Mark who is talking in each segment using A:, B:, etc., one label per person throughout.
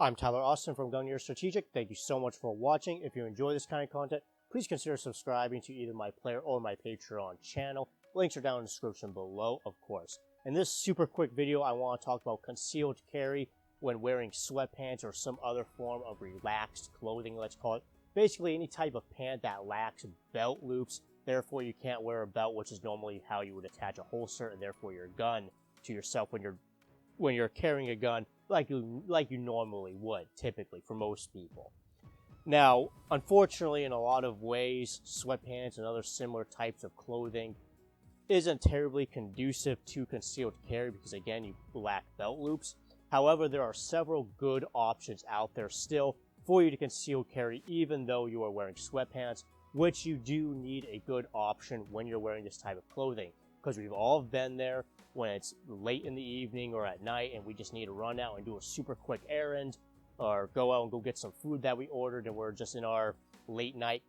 A: I'm Tyler Austin from Gungear Strategic. Thank you so much for watching. If you enjoy this kind of content, please consider subscribing to either my player or my Patreon channel. Links are down in the description below, of course. In this super quick video, I want to talk about concealed carry when wearing sweatpants or some other form of relaxed clothing, let's call it. Basically, any type of pant that lacks belt loops. Therefore, you can't wear a belt, which is normally how you would attach a holster, and therefore your gun to yourself when you're carrying a gun like you normally would, typically, for most people. Now, unfortunately, in a lot of ways, sweatpants and other similar types of clothing isn't terribly conducive to concealed carry because, again, you lack belt loops. However, there are several good options out there still for you to conceal carry, even though you are wearing sweatpants, which you do need a good option when you're wearing this type of clothing, because we've all been there when it's late in the evening or at night and we just need to run out and do a super quick errand or go out and go get some food that we ordered, and we're just in our late night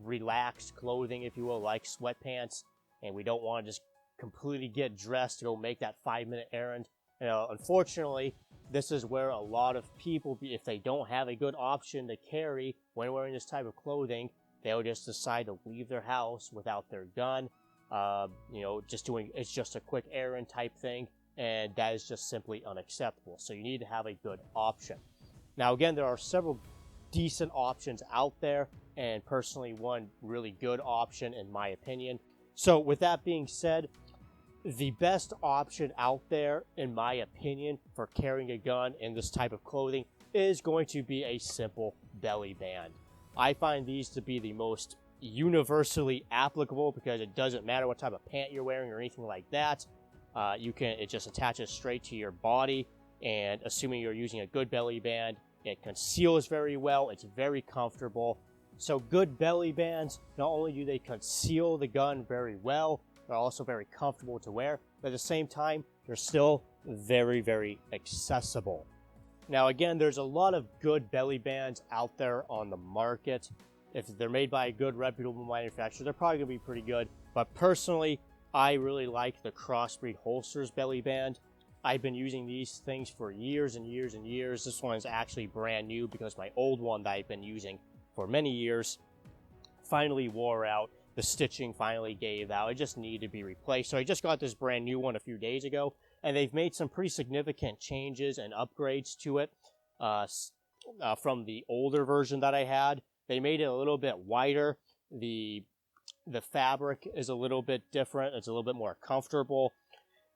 A: relaxed clothing, if you will, like sweatpants, and we don't want to just completely get dressed to go make that 5-minute errand. Unfortunately, this is where a lot of people, if they don't have a good option to carry when wearing this type of clothing, they'll just decide to leave their house without their gun. It's just a quick errand type thing, and that is just simply unacceptable. So you need to have a good option. Now, again, there are several decent options out there, and personally, one really good option in my opinion. So with that being said, the best option out there, in my opinion, for carrying a gun in this type of clothing is going to be a simple belly band. I find these to be the most universally applicable because it doesn't matter what type of pant you're wearing or anything like that. It just attaches straight to your body, and assuming you're using a good belly band, it conceals very well. It's very comfortable. So good belly bands, not only do they conceal the gun very well, they're also very comfortable to wear, but at the same time, they're still very, very accessible. Now, again, there's a lot of good belly bands out there on the market. If they're made by a good, reputable manufacturer, they're probably going to be pretty good. But personally, I really like the Crossbreed Holsters belly band. I've been using these things for years and years and years. This one is actually brand new because my old one that I've been using for many years finally wore out. The stitching finally gave out. It just needed to be replaced. So I just got this brand new one a few days ago, and they've made some pretty significant changes and upgrades to it from the older version that I had. They made it a little bit wider. The fabric is a little bit different. It's a little bit more comfortable.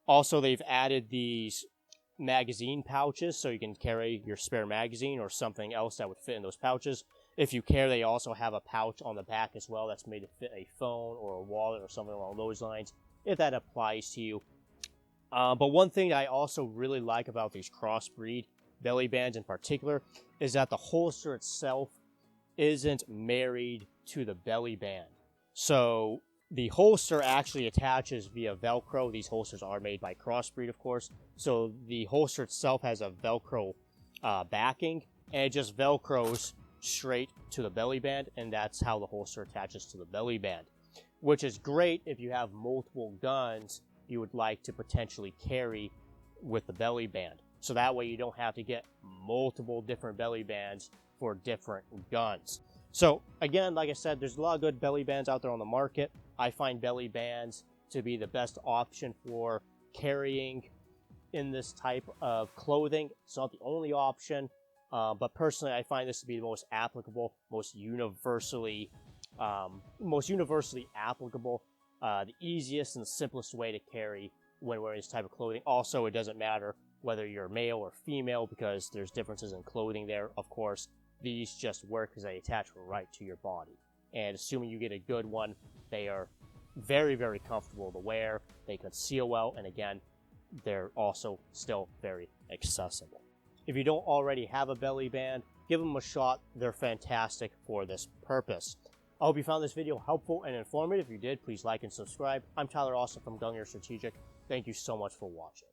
A: Also, they've added these magazine pouches so you can carry your spare magazine or something else that would fit in those pouches. If you care, they also have a pouch on the back as well that's made to fit a phone or a wallet or something along those lines, if that applies to you. But one thing I also really like about these Crossbreed belly bands in particular is that the holster itself isn't married to the belly band. So the holster actually attaches via Velcro. These holsters are made by Crossbreed, of course. So the holster itself has a Velcro backing, and it just Velcros straight to the belly band, and that's how the holster attaches to the belly band, which is great if you have multiple guns you would like to potentially carry with the belly band. So that way you don't have to get multiple different belly bands for different guns. So again, like I said, there's a lot of good belly bands out there on the market. I find belly bands to be the best option for carrying in this type of clothing. It's not the only option, but personally, I find this to be the most applicable, most universally applicable, the easiest and the simplest way to carry when wearing this type of clothing. Also, it doesn't matter whether you're male or female because there's differences in clothing there, of course. These just work because they attach right to your body. And assuming you get a good one, they are very, very comfortable to wear. They conceal well, and again, they're also still very accessible. If you don't already have a belly band, give them a shot. They're fantastic for this purpose. I hope you found this video helpful and informative. If you did, please like and subscribe. I'm Tyler Austin from Gungear Strategic. Thank you so much for watching.